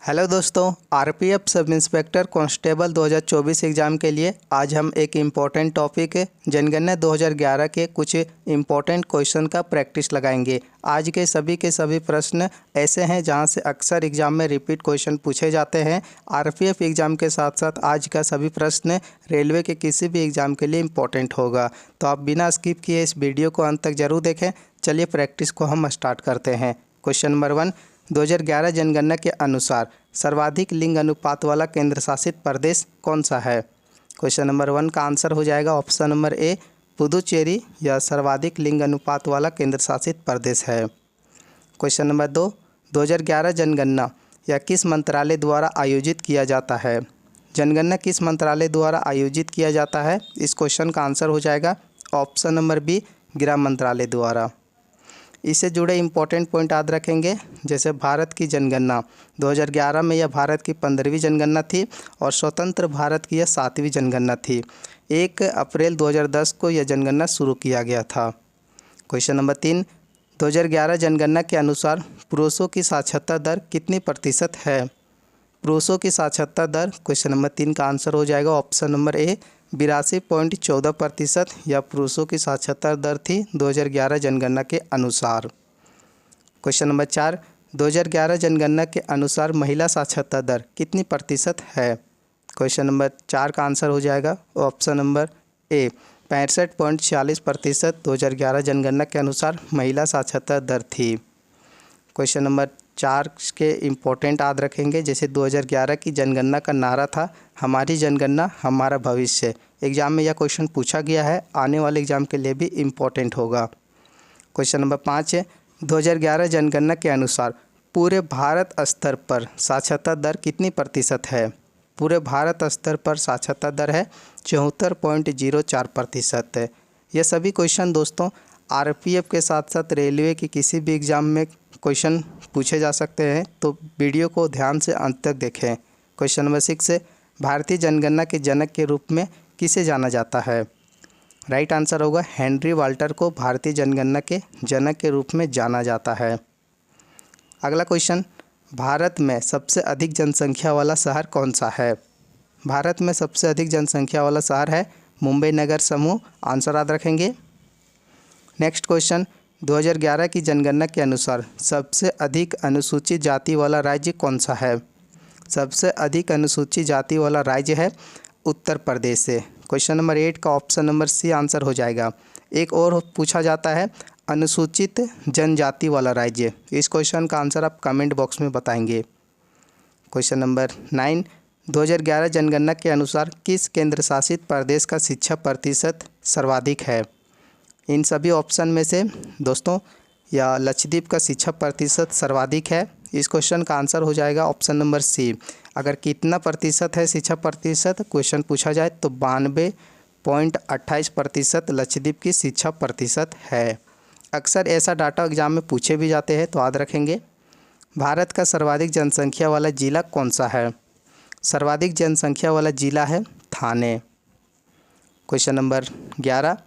Hello दोस्तों, RPF sub inspector constable 2024 exam के लिए आज हम एक इम्पॉर्टेंट टॉपिक जनगणना 2011 के कुछ इम्पॉर्टेंट क्वेश्चन का प्रैक्टिस लगाएंगे। आज के सभी प्रश्न ऐसे हैं जहां से अक्सर एग्ज़ाम में रिपीट क्वेश्चन पूछे जाते हैं। आरपीएफ एग्ज़ाम के साथ साथ आज का सभी प्रश्न रेलवे के किसी भी एग्ज़ाम के लिए इम्पोर्टेंट होगा, तो आप बिना स्किप किए इस वीडियो को अंत तक ज़रूर देखें। चलिए प्रैक्टिस को हम स्टार्ट करते हैं। क्वेश्चन नंबर 1, 2011 जनगणना के अनुसार सर्वाधिक लिंग अनुपात वाला केंद्र शासित प्रदेश कौन सा है? क्वेश्चन नंबर 1 का आंसर हो जाएगा ऑप्शन नंबर ए, पुदुचेरी यह सर्वाधिक लिंग अनुपात वाला केंद्र शासित प्रदेश है। क्वेश्चन नंबर 2, 2011 जनगणना यह किस मंत्रालय द्वारा आयोजित किया जाता है? जनगणना किस मंत्रालय द्वारा आयोजित किया जाता है? इस क्वेश्चन का आंसर हो जाएगा ऑप्शन नंबर बी, गृह मंत्रालय द्वारा। इससे जुड़े इम्पोर्टेंट पॉइंट याद रखेंगे, जैसे भारत की जनगणना 2011 में यह भारत की 15वीं जनगणना थी और स्वतंत्र भारत की यह 7वीं जनगणना थी। 1 अप्रैल 2010 को यह जनगणना शुरू किया गया था। क्वेश्चन नंबर 3, 2011 जनगणना के अनुसार पुरुषों की साक्षरता दर कितनी प्रतिशत है? पुरुषों की साक्षरता दर क्वेश्चन नंबर 3 का आंसर हो जाएगा ऑप्शन नंबर ए, 82.14% या पुरुषों की साक्षरता दर थी 2011 जनगणना के अनुसार। क्वेश्चन नंबर 4, 2011 जनगणना के अनुसार महिला साक्षरता दर कितनी प्रतिशत है? क्वेश्चन नंबर 4 का आंसर हो जाएगा ऑप्शन नंबर ए, 65.46% 2011 जनगणना के अनुसार महिला साक्षरता दर थी। क्वेश्चन नंबर 4 के इम्पोर्टेंट याद रखेंगे, जैसे 2011 की जनगणना का नारा था हमारी जनगणना हमारा भविष्य। एग्ज़ाम में यह क्वेश्चन पूछा गया है, आने वाले एग्ज़ाम के लिए भी इम्पोर्टेंट होगा। क्वेश्चन नंबर 5 है, 2011 जनगणना के अनुसार पूरे भारत स्तर पर साक्षरता दर कितनी प्रतिशत है? पूरे भारत स्तर पर साक्षरता दर है 74.04% है। यह सभी क्वेश्चन दोस्तों आरपीएफ के साथ साथ रेलवे की किसी भी एग्ज़ाम में क्वेश्चन पूछे जा सकते हैं, तो वीडियो को ध्यान से अंत तक देखें। क्वेश्चन नंबर 6 है, भारतीय जनगणना के जनक के रूप में किसे जाना जाता है? राइट आंसर होगा हेनरी वाल्टर को भारतीय जनगणना के जनक के रूप में जाना जाता है। अगला क्वेश्चन, भारत में सबसे अधिक जनसंख्या वाला शहर कौन सा है? भारत में सबसे अधिक जनसंख्या वाला शहर है मुंबई नगर समूह। आंसर याद रखेंगे। नेक्स्ट क्वेश्चन, 2011 की जनगणना के अनुसार सबसे अधिक अनुसूचित जाति वाला राज्य कौन सा है? सबसे अधिक अनुसूचित जाति वाला राज्य है उत्तर प्रदेश से। क्वेश्चन नंबर 8 का ऑप्शन नंबर सी आंसर हो जाएगा। एक और पूछा जाता है अनुसूचित जनजाति वाला राज्य। इस क्वेश्चन का आंसर आप कमेंट बॉक्स में बताएंगे। क्वेश्चन नंबर 9, 2011 जनगणना के अनुसार किस केंद्र शासित प्रदेश का शिक्षा प्रतिशत सर्वाधिक है? इन सभी ऑप्शन में से दोस्तों या लक्षद्वीप का शिक्षा प्रतिशत सर्वाधिक है। इस क्वेश्चन का आंसर हो जाएगा ऑप्शन नंबर सी। अगर कितना प्रतिशत है शिक्षा प्रतिशत क्वेश्चन पूछा जाए तो 92.28% लक्षद्वीप की शिक्षा प्रतिशत है। अक्सर ऐसा डाटा एग्जाम में पूछे भी जाते हैं, तो याद रखेंगे। भारत का सर्वाधिक जनसंख्या वाला जिला कौन सा है? सर्वाधिक जनसंख्या वाला जिला है थाने। क्वेश्चन नंबर 11,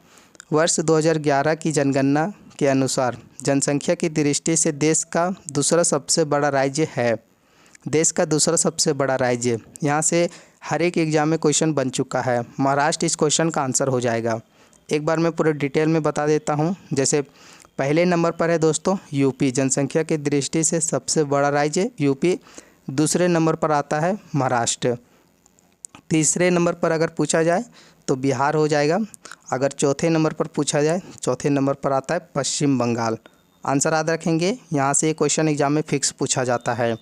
वर्ष 2011 की जनगणना के अनुसार जनसंख्या की दृष्टि से देश का दूसरा सबसे बड़ा राज्य है। देश का दूसरा सबसे बड़ा राज्य, यहाँ से हर एक एग्जाम में क्वेश्चन बन चुका है। महाराष्ट्र इस क्वेश्चन का आंसर हो जाएगा। एक बार मैं पूरे डिटेल में बता देता हूँ। जैसे पहले नंबर पर है दोस्तों यूपी, जनसंख्या की दृष्टि से सबसे बड़ा राज्य यूपी। दूसरे नंबर पर आता है महाराष्ट्र। तीसरे नंबर पर अगर पूछा जाए तो बिहार हो जाएगा। अगर चौथे नंबर पर पूछा जाए, चौथे नंबर पर आता है पश्चिम बंगाल। आंसर याद रखेंगे, यहाँ से ये क्वेश्चन एग्जाम में फिक्स पूछा जाता है।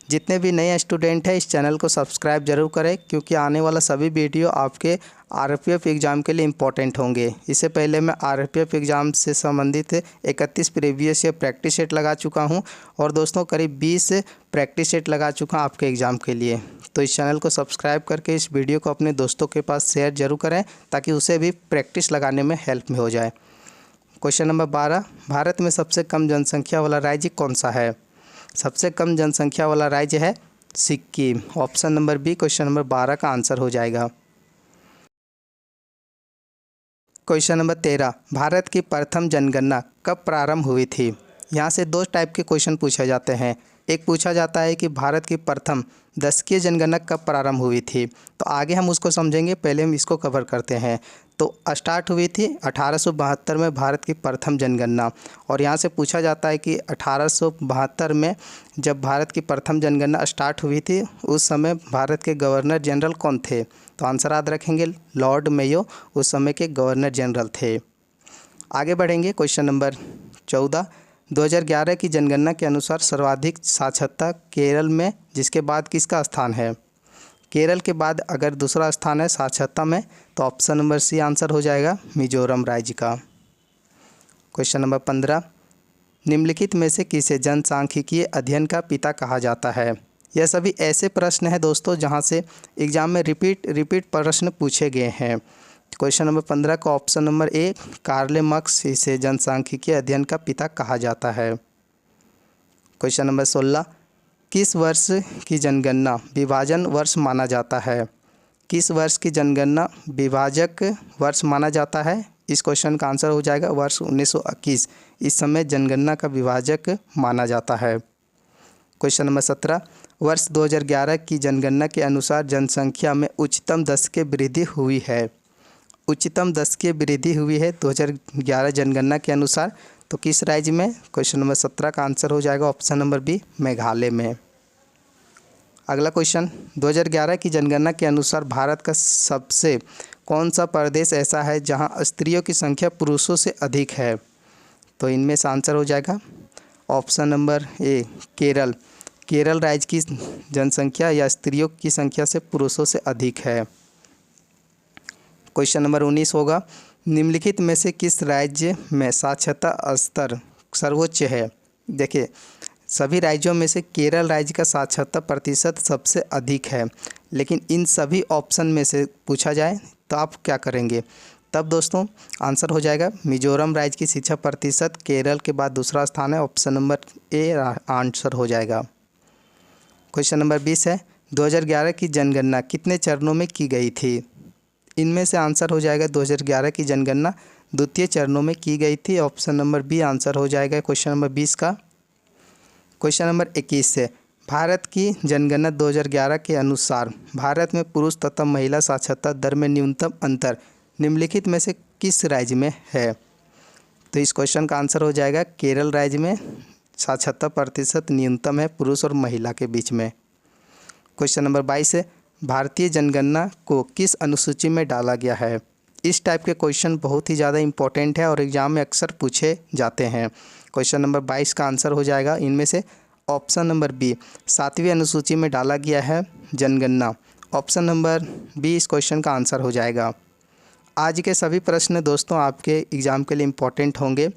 जितने भी नए स्टूडेंट हैं इस चैनल को सब्सक्राइब जरूर करें, क्योंकि आने वाला सभी वीडियो आपके आरपीएफ एग्ज़ाम के लिए इम्पोर्टेंट होंगे। इससे पहले मैं आरपीएफ एग्ज़ाम से संबंधित 31 प्रीवियस ईयर प्रैक्टिस सेट लगा चुका हूं और दोस्तों करीब 20 प्रैक्टिस सेट लगा चुका आपके एग्ज़ाम के लिए। तो इस चैनल को सब्सक्राइब करके इस वीडियो को अपने दोस्तों के पास शेयर जरूर करें, ताकि उसे भी प्रैक्टिस लगाने में हेल्प में हो जाए। क्वेश्चन नंबर 12, भारत में सबसे कम जनसंख्या वाला राज्य कौन सा है? सबसे कम जनसंख्या वाला राज्य है Sikkim. Option number B question number 12 का आंसर हो जाएगा। क्वेश्चन नंबर 13, भारत की प्रथम जनगणना कब प्रारंभ हुई थी? यहाँ से दो टाइप के क्वेश्चन पूछे जाते हैं। एक पूछा जाता है कि भारत की प्रथम दशकीय जनगणना कब प्रारंभ हुई थी, तो आगे हम उसको समझेंगे, पहले हम इसको कवर करते हैं। तो स्टार्ट हुई थी 1872 में भारत की प्रथम जनगणना। और यहाँ से पूछा जाता है कि 1872 में जब भारत की प्रथम जनगणना स्टार्ट हुई थी उस समय भारत के गवर्नर जनरल कौन थे, तो आंसर याद रखेंगे लॉर्ड मेयो उस समय के गवर्नर जनरल थे। आगे बढ़ेंगे, क्वेश्चन नंबर 14। 2011 की जनगणना के अनुसार सर्वाधिक साक्षरता केरल में, जिसके बाद किसका स्थान है? केरल के बाद अगर दूसरा स्थान है साक्षरता में तो ऑप्शन नंबर सी आंसर हो जाएगा मिजोरम राज्य का। Question number 15। निम्नलिखित में से किसे जनसांख्यिकीय अध्ययन का पिता कहा जाता है? यह सभी ऐसे प्रश्न हैं दोस्तों जहां से एग्जाम में रिपीट प्रश्न पूछे गए हैं। क्वेश्चन नंबर 15 का option number A Karl Marx, इसे जनसांख्यिकीय अध्ययन का पिता कहा जाता है। Question number 16। किस वर्ष की जनगणना विभाजन वर्ष माना जाता है? किस वर्ष की जनगणना विभाजक वर्ष माना जाता है? इस क्वेश्चन का आंसर हो जाएगा वर्ष 1921। इस समय जनगणना का विभाजक माना जाता है। Question number 17। वर्ष 2011 की जनगणना के अनुसार जनसंख्या में उच्चतम दशकीय वृद्धि हुई है। उच्चतम दशकीय वृद्धि हुई है 2011 जनगणना के अनुसार, तो किस राज्य में? क्वेश्चन नंबर 17 का आंसर हो जाएगा ऑप्शन नंबर बी मेघालय में। अगला क्वेश्चन, 2011 की जनगणना के अनुसार भारत का सबसे कौन सा प्रदेश ऐसा है जहां स्त्रियों की संख्या पुरुषों से अधिक है? तो इनमें से आंसर हो जाएगा ऑप्शन नंबर ए केरल। केरल राज्य की जनसंख्या या स्त्रियों की संख्या से पुरुषों से अधिक है। क्वेश्चन नंबर 19 होगा, निम्नलिखित में से किस राज्य में साक्षरता स्तर सर्वोच्च है? देखिए, सभी राज्यों में से केरल राज्य का साक्षरता प्रतिशत सबसे अधिक है, लेकिन इन सभी ऑप्शन में से पूछा जाए तो आप क्या करेंगे? तब दोस्तों आंसर हो जाएगा मिजोरम राज्य की शिक्षा प्रतिशत केरल के बाद दूसरा स्थान है, ऑप्शन नंबर ए आंसर हो जाएगा। क्वेश्चन नंबर 20 है, 2011 की जनगणना कितने चरणों में की गई थी? इनमें से आंसर हो जाएगा 2011 की जनगणना द्वितीय चरणों में की गई थी, ऑप्शन नंबर बी आंसर हो जाएगा क्वेश्चन नंबर 20 का। क्वेश्चन नंबर 21 से, भारत की जनगणना 2011 के अनुसार भारत में पुरुष तथा महिला साक्षरता दर में न्यूनतम अंतर निम्नलिखित में से किस राज्य में है? तो इस क्वेश्चन का आंसर हो जाएगा केरल राज्य में साक्षरता प्रतिशत न्यूनतम है पुरुष और महिला के बीच में। क्वेश्चन नंबर 22 है, भारतीय जनगणना को किस अनुसूची में डाला गया है? इस टाइप के क्वेश्चन बहुत ही ज़्यादा इंपॉर्टेंट है और एग्जाम में अक्सर पूछे जाते हैं। क्वेश्चन नंबर 22 का आंसर हो जाएगा इनमें से ऑप्शन नंबर बी 7वीं अनुसूची में डाला गया है जनगणना। ऑप्शन नंबर बी इस क्वेश्चन का आंसर हो जाएगा। आज के सभी प्रश्न दोस्तों आपके एग्ज़ाम के लिए इम्पोर्टेंट होंगे,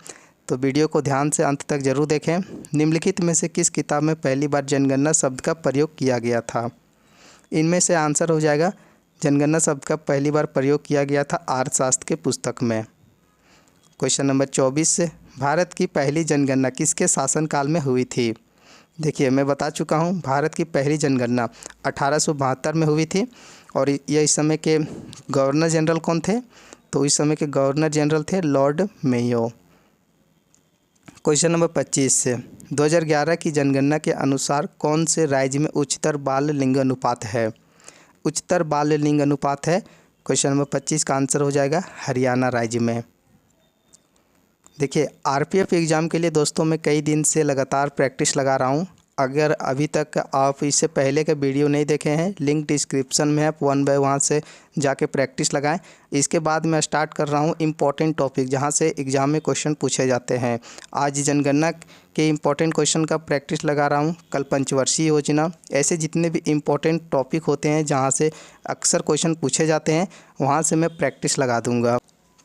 तो वीडियो को ध्यान से अंत तक जरूर देखें। निम्नलिखित में से किस किताब में पहली बार जनगणना शब्द का प्रयोग किया गया था? इनमें से आंसर हो जाएगा जनगणना शब्द का पहली बार प्रयोग किया गया था अर्थशास्त्र के पुस्तक में। क्वेश्चन नंबर 24 से, भारत की पहली जनगणना किसके शासनकाल में हुई थी? देखिए, मैं बता चुका हूँ भारत की पहली जनगणना 1872 में हुई थी और यह इस समय के गवर्नर जनरल कौन थे? तो इस समय के गवर्नर जनरल थे लॉर्ड मेयो। क्वेश्चन नंबर 25 से, 2011 की जनगणना के अनुसार कौन से राज्य में उच्चतर बाल लिंग अनुपात है? उच्चतर बाल लिंग अनुपात है क्वेश्चन नंबर 25 का आंसर हो जाएगा हरियाणा राज्य में। देखिए, आरपीएफ एग्ज़ाम के लिए दोस्तों मैं कई दिन से लगातार प्रैक्टिस लगा रहा हूँ। अगर अभी तक आप इससे पहले का वीडियो नहीं देखे हैं, लिंक डिस्क्रिप्शन में है, आप 1 बाय वहाँ से जाके प्रैक्टिस लगाएं। इसके बाद मैं स्टार्ट कर रहा हूँ इम्पॉर्टेंट टॉपिक जहाँ से एग्ज़ाम में क्वेश्चन पूछे जाते हैं। आज जनगणना के इम्पॉर्टेंट क्वेश्चन का प्रैक्टिस लगा रहा हूँ। कल पंचवर्षीय योजना, ऐसे जितने भी इम्पॉर्टेंट टॉपिक होते हैं जहाँ से अक्सर क्वेश्चन पूछे जाते हैं वहाँ से मैं प्रैक्टिस लगा दूँगा।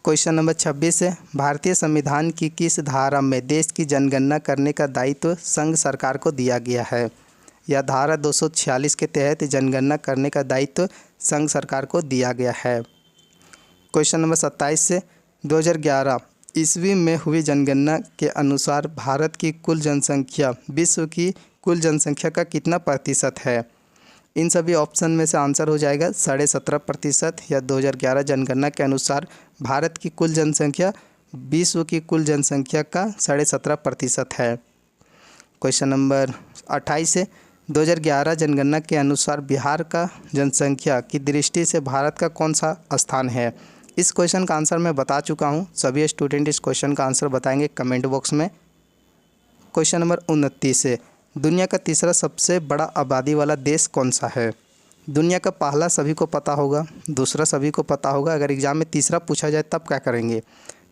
क्वेश्चन नंबर 26 है, भारतीय संविधान की किस धारा में देश की जनगणना करने का दायित्व संघ सरकार को दिया गया है? यह धारा 246 के तहत जनगणना करने का दायित्व संघ सरकार को दिया गया है। क्वेश्चन नंबर 27 से, 2011 ईस्वी में हुई जनगणना के अनुसार भारत की कुल जनसंख्या विश्व की कुल जनसंख्या का कितना प्रतिशत है? इन सभी ऑप्शन में से आंसर हो जाएगा 17.5% या 2011 जनगणना के अनुसार भारत की कुल जनसंख्या विश्व की कुल जनसंख्या का 17.5% है। क्वेश्चन नंबर 28 है। 2011 जनगणना के अनुसार बिहार का जनसंख्या की दृष्टि से भारत का कौन सा स्थान है? इस क्वेश्चन का आंसर मैं बता चुका हूँ। सभी स्टूडेंट इस क्वेश्चन का आंसर बताएंगे कमेंट बॉक्स में। क्वेश्चन नंबर 29 है। दुनिया का तीसरा सबसे बड़ा आबादी वाला देश कौन सा है? दुनिया का पहला सभी को पता होगा, दूसरा सभी को पता होगा। अगर एग्जाम में तीसरा पूछा जाए तब क्या करेंगे?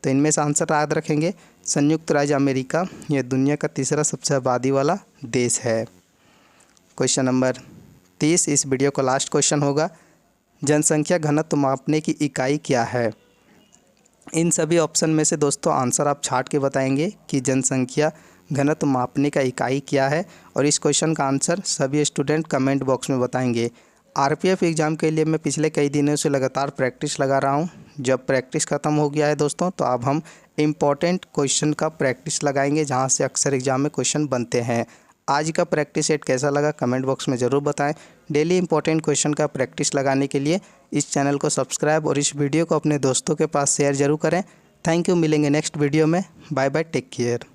तो इनमें से आंसर याद रखेंगे। संयुक्त राज्य अमेरिका यह दुनिया का तीसरा सबसे आबादी वाला देश है। क्वेश्चन नंबर 30, इस वीडियो का लास्ट क्वेश्चन होगा। जनसंख्या घनत्व मापने की इकाई क्या है? इन सभी ऑप्शन में से दोस्तों आंसर आप छांट के बताएंगे कि जनसंख्या घनत्व मापने का इकाई क्या है। और इस क्वेश्चन का आंसर सभी स्टूडेंट कमेंट बॉक्स में बताएंगे। आरपीएफ एग्ज़ाम के लिए मैं पिछले कई दिनों से लगातार प्रैक्टिस लगा रहा हूं। जब प्रैक्टिस ख़त्म हो गया है दोस्तों, तो अब हम इम्पॉर्टेंट क्वेश्चन का प्रैक्टिस लगाएंगे जहां से अक्सर एग्ज़ाम में क्वेश्चन बनते हैं। आज का प्रैक्टिस सेट कैसा लगा कमेंट बॉक्स में ज़रूर बताएं। डेली इंपॉर्टेंट क्वेश्चन का प्रैक्टिस लगाने के लिए इस चैनल को सब्सक्राइब और इस वीडियो को अपने दोस्तों के पास शेयर ज़रूर करें। Thank you. मिलेंगे नेक्स्ट वीडियो में। Bye bye, take care.